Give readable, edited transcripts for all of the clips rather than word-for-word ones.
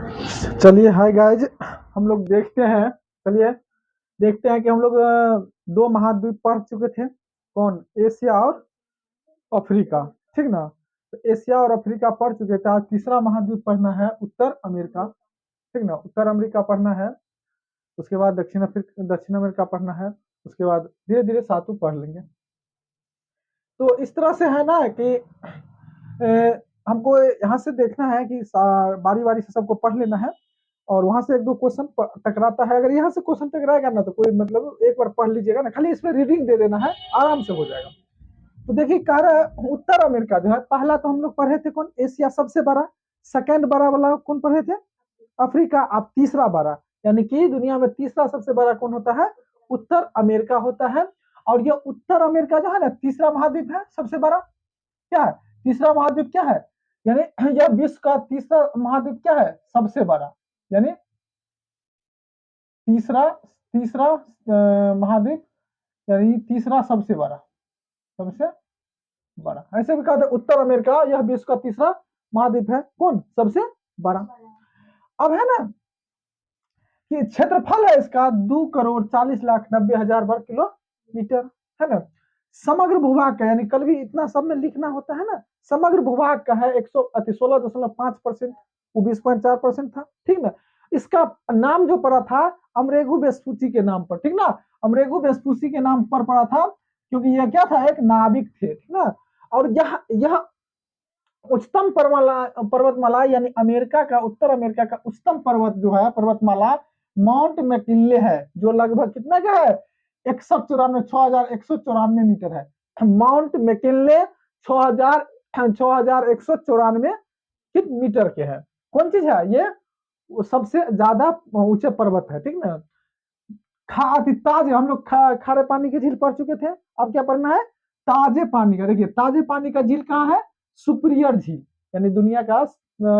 चलिए hi guys, हम लोग देखते हैं। चलिए देखते हैं कि हम लोग दो महाद्वीप पढ़ चुके थे। कौन? एशिया और अफ्रीका। ठीक ना? तो एशिया और अफ्रीका पढ़ चुके थे। आज तीसरा महाद्वीप पढ़ना है, उत्तर अमेरिका। ठीक ना? उत्तर अमेरिका पढ़ना है। उसके बाद दक्षिण अमेरिका पढ़ना है। उसके बाद धीरे धीरे सातों पढ़ लेंगे। तो इस तरह से है ना कि हमको यहाँ से देखना है कि बारी बारी से सबको पढ़ लेना है, और वहां से एक दो क्वेश्चन टकराता है। अगर यहाँ से क्वेश्चन टकराएगा ना तो कोई मतलब एक बार पढ़ लीजिएगा ना, खाली इसमें रीडिंग दे देना है, आराम से हो जाएगा। तो देखिए कह रहा है उत्तर अमेरिका जो है, पहला तो हम लोग पढ़े थे कौन? एशिया सबसे बड़ा। सेकंड बड़ा वाला कौन पढ़े थे? अफ्रीका। अब तीसरा बड़ा, यानी कि दुनिया में तीसरा सबसे बड़ा कौन होता है? उत्तर अमेरिका होता है। और ये उत्तर अमेरिका जो है ना, तीसरा महाद्वीप है सबसे बड़ा। क्या है? तीसरा महाद्वीप क्या है? यानी यह विश्व का तीसरा महाद्वीप क्या है? सबसे बड़ा। यानी तीसरा तीसरा महाद्वीप, यानी तीसरा सबसे बड़ा। सबसे बड़ा ऐसे भी कहते हैं उत्तर अमेरिका यह विश्व का तीसरा महाद्वीप है। कौन सबसे बड़ा? अब है ना कि क्षेत्रफल है इसका 2,40,90,000 वर्ग किलोमीटर। है ना? समग्र भूभाग का, यानी कल भी इतना सब में लिखना होता है ना, समग्र भूभाग का है 16.5%। वो 20.4% था। ठीक ना? इसका नाम जो पड़ा था अमरेगु वेस्पुसी के नाम पर। ठीक ना? अमरेगु वेस्पुसी के नाम पर पड़ा था, क्योंकि यह क्या था? एक नाविक थे। ठीक ना? और यह उच्चतम पर्वतमाला, यानी अमेरिका का, उत्तर अमेरिका का उच्चतम पर्वत जो है, पर्वतमाला माउंट मैकिनले है, जो लगभग कितना का है? 6,194 मीटर है। माउंट मैकिनले 6,194 मीटर के है। कौन चीज है ये? वो सबसे ज्यादा ऊंचे पर्वत है। ठीक ना? ताज, हम लोग खारे पानी की झील पढ़ चुके थे। अब क्या पढ़ना है? ताजे पानी का। देखिए ताजे पानी का झील कहाँ है? सुपीरियर झील, यानी दुनिया का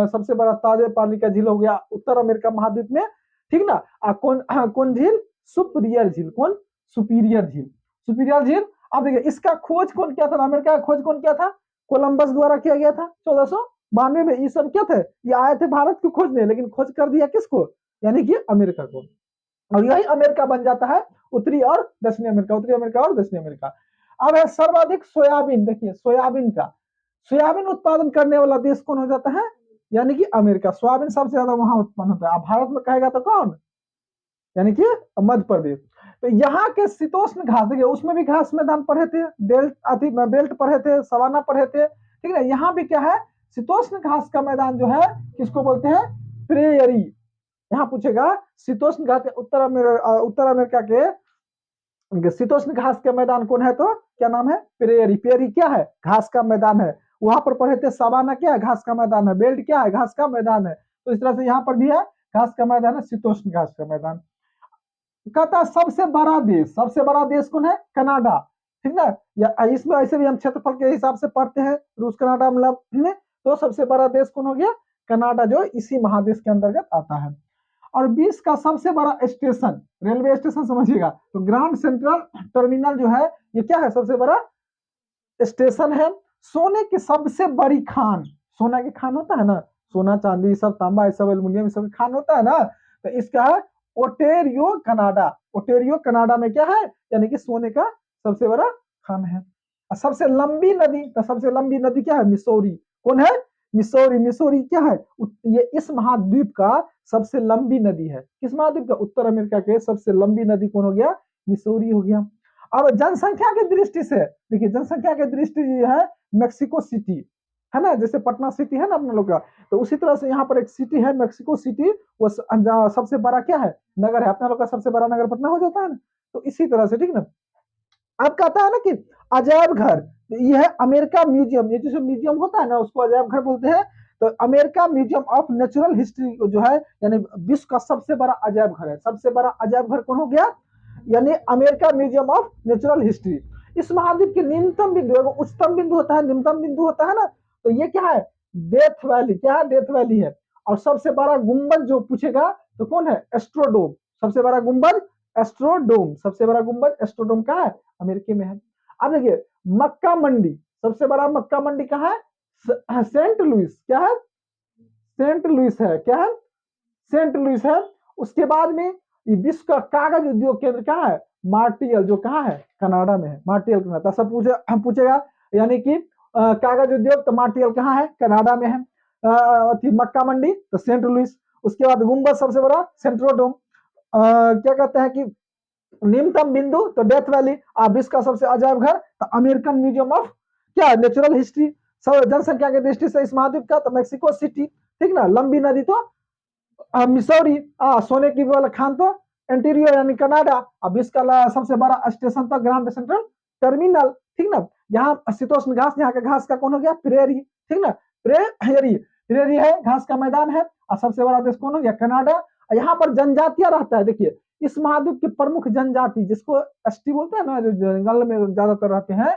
सबसे बड़ा ताजे पानी का झील हो गया उत्तर अमेरिका महाद्वीप में। ठीक ना? कौन झील? सुपीरियर झील। कौन? सुपीरियर झील। सुपीरियर झील। अब देखिए इसका खोज कौन किया था? अमेरिका का खोज कौन किया था? कोलंबस द्वारा किया गया था 1492 में। ये सब क्या थे? ये आए थे भारत को खोजने, लेकिन खोज कर दिया किसको? यानी कि अमेरिका को। और यही अमेरिका बन जाता है उत्तरी और दक्षिणी अमेरिका, उत्तरी अमेरिका और दक्षिणी अमेरिका। अब है सर्वाधिक सोयाबीन। देखिए सोयाबीन का, सोयाबीन उत्पादन करने वाला देश कौन हो जाता है? यानी कि अमेरिका। सोयाबीन सबसे ज्यादा वहां उत्पन्न होता है। अब भारत में कहेगा तो कौन? यानी कि मध्य प्रदेश। तो यहाँ के शीतोष्ण घास, देखिए उसमें भी घास मैदान पढ़े थे, बेल्ट पढ़े थे, सवाना पढ़े थे। ठीक है? यहाँ भी क्या है? शीतोष्ण घास का मैदान जो है किसको बोलते हैं? प्रेयरी। यहाँ पूछेगा शीतोष्ण घास उत्तर अमेरिका के शीतोष्ण घास के मैदान कौन है? तो क्या नाम है? प्रेयरी। प्रेयरी क्या है? घास का मैदान है। वहां पर पढ़े थे सवाना क्या है? घास का मैदान है। बेल्ट क्या है? घास का मैदान है। तो इस तरह से यहाँ पर भी है घास का मैदान है, शीतोष्ण घास का मैदान। कहता है सबसे बड़ा देश, सबसे बड़ा देश कौन है? कनाडा। ठीक ना? या इसमें ऐसे भी हम क्षेत्रफल के हिसाब से पढ़ते हैं, रूस कनाडा मतलब। तो सबसे बड़ा देश कौन हो गया? कनाडा, जो इसी महादेश के अंतर्गत आता है। और 20 का सबसे बड़ा स्टेशन, रेलवे स्टेशन समझिएगा, तो ग्रांड सेंट्रल टर्मिनल जो है, ये क्या है? सबसे बड़ा स्टेशन है। सोने की सबसे बड़ी खान, सोना की खान होता है ना, सोना चांदी सब, तांबा सब, एल्युमिनियम सब खान होता है ना, तो इसका है ओटेरियो कनाडा। ओटेरियो कनाडा में क्या है? यानी कि सोने का सबसे बड़ा खान है। और सबसे लंबी नदी, तो सबसे लंबी नदी क्या है? मिसौरी। कौन है? मिसौरी। मिसौरी क्या है? ये इस महाद्वीप का सबसे लंबी नदी है। किस महाद्वीप का? उत्तर अमेरिका के सबसे लंबी नदी कौन हो गया? मिसौरी हो गया। अब जनसंख्या की दृष्टि से देखिए, जनसंख्या की दृष्टि है मेक्सिको सिटी, है ना? जैसे पटना सिटी है ना अपने लोग का, तो उसी तरह से यहाँ पर एक सिटी है मेक्सिको सिटी। वो सबसे बड़ा क्या है? नगर है। अपना लोग का सबसे बड़ा नगर पटना हो जाता है ना, तो इसी तरह से। ठीक ना? अब कहता है ना कि अजायब घर, ये है अमेरिका म्यूजियम। ये जो म्यूजियम होता है ना, उसको अजायब घर बोलते हैं। तो America museum of natural history जो है, यानी विश्व का सबसे बड़ा अजायब घर है। सबसे बड़ा अजायब घर कौन हो गया? यानी America museum of natural history. इस महाद्वीप की न्यूनतम बिंदु, उच्चतम बिंदु होता है, निम्नतम बिंदु होता है ना, तो ये क्या है? Death valley. क्या है? डेथ वैली है। और सबसे बड़ा गुंबद जो पूछेगा तो कौन है? एस्ट्रोडोम। सबसे बड़ा गुंबद एस्ट्रोडोम। सबसे बड़ा गुंबद एस्ट्रोडोम का है, अमेरिका में है। अब देखिए मक्का मंडी, सबसे बड़ा मक्का मंडी कहाँ है? Saint Louis. क्या है? सेंट लुइस है। क्या है? सेंट लुइस है। उसके बाद में ये विश्व का कागज उद्योग केंद्र कहाँ है? मार्टियल, जो कहाँ है? कनाडा में है। मार्टियल कनाडा सब पूछेगा, यानी कि कागज उद्योग तो मार्टियल कहाँ है? कनाडा में है। मक्का मंडी तो सेंट लुइस। उसके बाद गुम्बद सबसे बड़ा सेंट्रोडोम। क्या कहते हैं कि निम्नतम बिंदु तो डेथ वैली। विश्व का सबसे अजायब घर तो अमेरिकन म्यूजियम ऑफ क्या नेचुरल हिस्ट्री। जनसंख्या की दृष्टि से इस महाद्वीप का तो मेक्सिको सिटी, ठीक ना। लंबी नदी तो मिसौरी। सोने की वाला खान तो एंटीरियो यानी कनाडा। अब इसका सबसे बड़ा स्टेशन तो ग्रांड सेंट्रल टर्मिनल, ठीक ना। यहाँ शीतोष्ण घास, यहाँ का घास का कौन हो गया? प्रेरी, ठीक ना। प्रेरी, प्रेरी है, घास का मैदान है। और सबसे बड़ा देश कौन हो गया? कनाडा। यहाँ पर जनजातियां रहता है। देखिए इस महाद्वीप की प्रमुख जनजाति जिसको एसटी बोलते हैं ना, जो जंगल में ज्यादातर रहते हैं,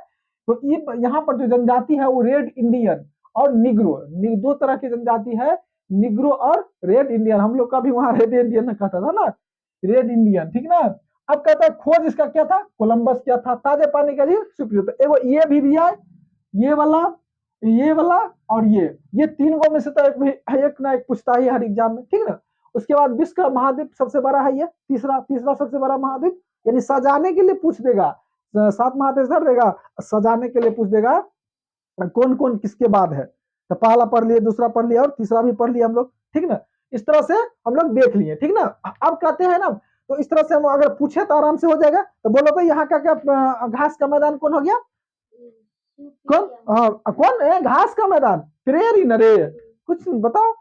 तो ये यहाँ पर जो जनजाति है वो रेड इंडियन और निग्रो, दो तरह की जनजाति है, निग्रो और रेड इंडियन। हम लोग का भी वहां रेड इंडियन कहता था ना, रेड इंडियन, ठीक ना। अब कहता है खोज इसका क्या था? कोलंबस क्या था? ताजे पानी का झील सुप्रियो। तो एगो ये भी है, ये वाला, ये वाला और ये तीन गो में से तो एक ना एक पूछता ही हर एग्जाम में, ठीक ना। उसके बाद विश्व का महाद्वीप सबसे बड़ा है ये, तीसरा सबसे बड़ा महाद्वीप, यानी सजाने के लिए पूछ देगा। 7 महादेश धर देगा, सजाने के लिए पूछ देगा कौन कौन किसके बाद है। तो पहला पढ़ लिए, दूसरा पढ़ लिया और तीसरा भी पढ़ लिया हम लोग, ठीक ना। इस तरह से हम लोग देख लिए, ठीक ना। अब कहते हैं ना, तो इस तरह से हम अगर पूछे तो आराम से हो जाएगा। तो बोलो भाई यहाँ का क्या घास का मैदान कौन हो गया? कौन? कौन है घास का मैदान? प्रेरी न रे, कुछ बताओ।